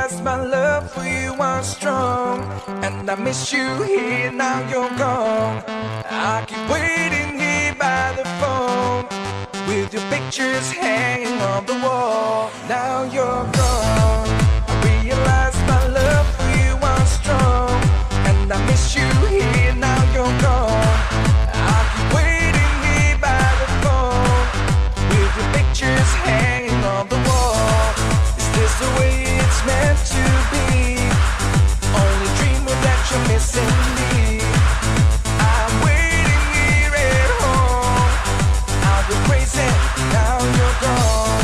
realize my love for you was strong, and I miss you here, now you're gone. I keep waiting here by the phone, with your pictures hanging on the wall. Now you're gone. I realize my love for you was strong, and I miss you here, now you're gone. I keep waiting here by the phone, with your pictures hanging on the wall. Is this the way it's meant to be? Only dreaming that you're missing me. I'm waiting here at home. I'll go crazy, now you're gone.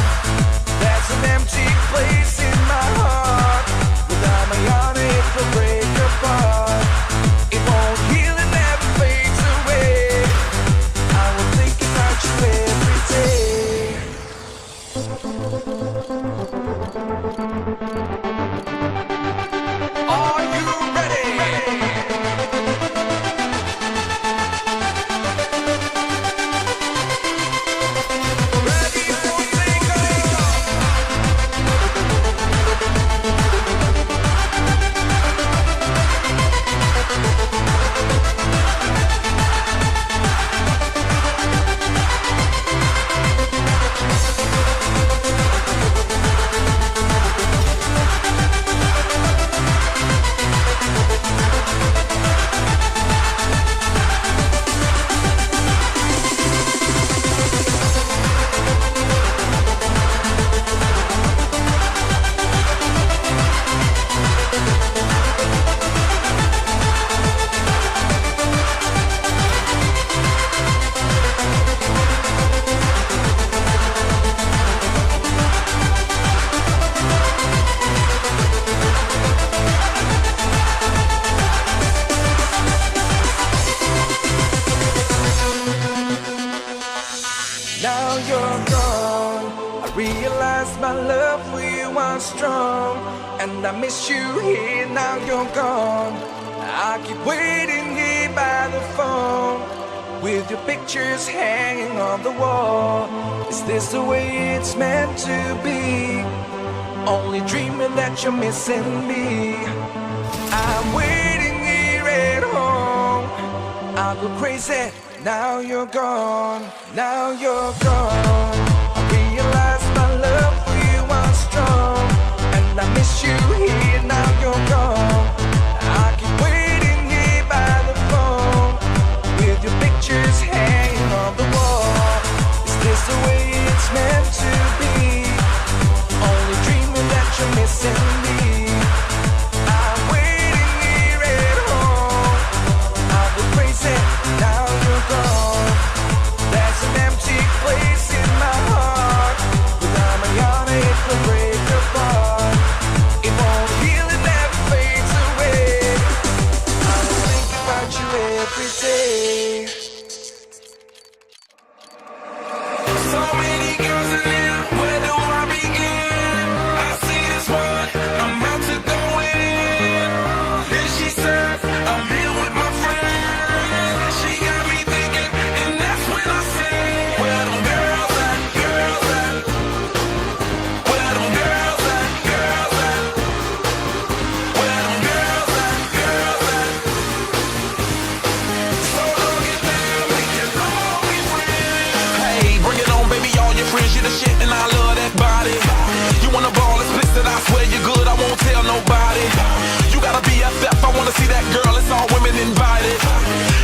There's an empty place in my heart. Without my on it will break apart. It won't heal and never fades away. I will think about you every day. Are you ready? Ready for takeoff? Now you're gone. I realize my love for you was strong, and I miss you here, now you're gone. I keep waiting here by the phone, with your pictures hanging on the wall. Is this the way it's meant to be? Only dreaming that you're missing me. I'm waiting here at home. I'll go crazy, now you're gone. Now you're gone. I realize my love for you was strong, and I miss you here, now you're gone. I keep waiting here by the phone, with your pictures hanging on the wall. Is this the way it's meant to be? Only dreaming that you're missing me. I'm waiting here at home. I'll go crazy, now you're gone. There's an empty place in my heart. Without my on it will break apart. It won't heal and never fades away. I will think about you every day. So many girls in there, where do I begin? I see this one, I'm about to go in. Then she said, I'm here with my friend. She got me thinking, and that's when I said, where them girls at, girls at? Where them girls at, girls at? Where them girls at, girls at? So look it down, we can all be friends. Hey, bring it on, baby, all your friends, you the shit, and I love that body. You wanna ball explicit, I swear you're good, I won't tell nobody. You gotta be BFF, I wanna see that girl, it's all women invited.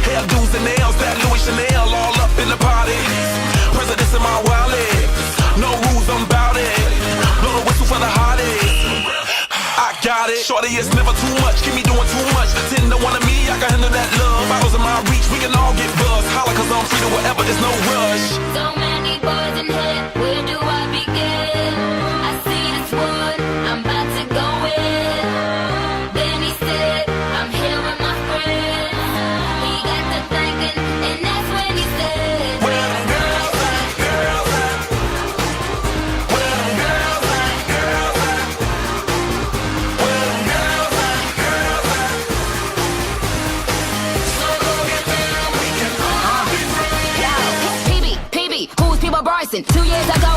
Hairdos and nails, that Louis Chanel, all up in the party. Presidents in my wallet, no rules, I'm bout it. Blow the whistle for the hotties. I got it. Shorty, it's never too much, keep me doing too much. 10 to 1 of me, I can handle that love. Bottles in my reach, we can all get buzzed. Holla, cause I'm free to whatever, there's no rush. So many boys in here, where do I begin? I see this one, I'm about to go in. Then he said, I'm here with my friends. He got to thinking, and that's when he said, Where them girls at, girls at? Where them girls at, girls at? Where them girls at, girls at? So look it down, we can all be friends. PB, who's People Bryson? 2 years ago,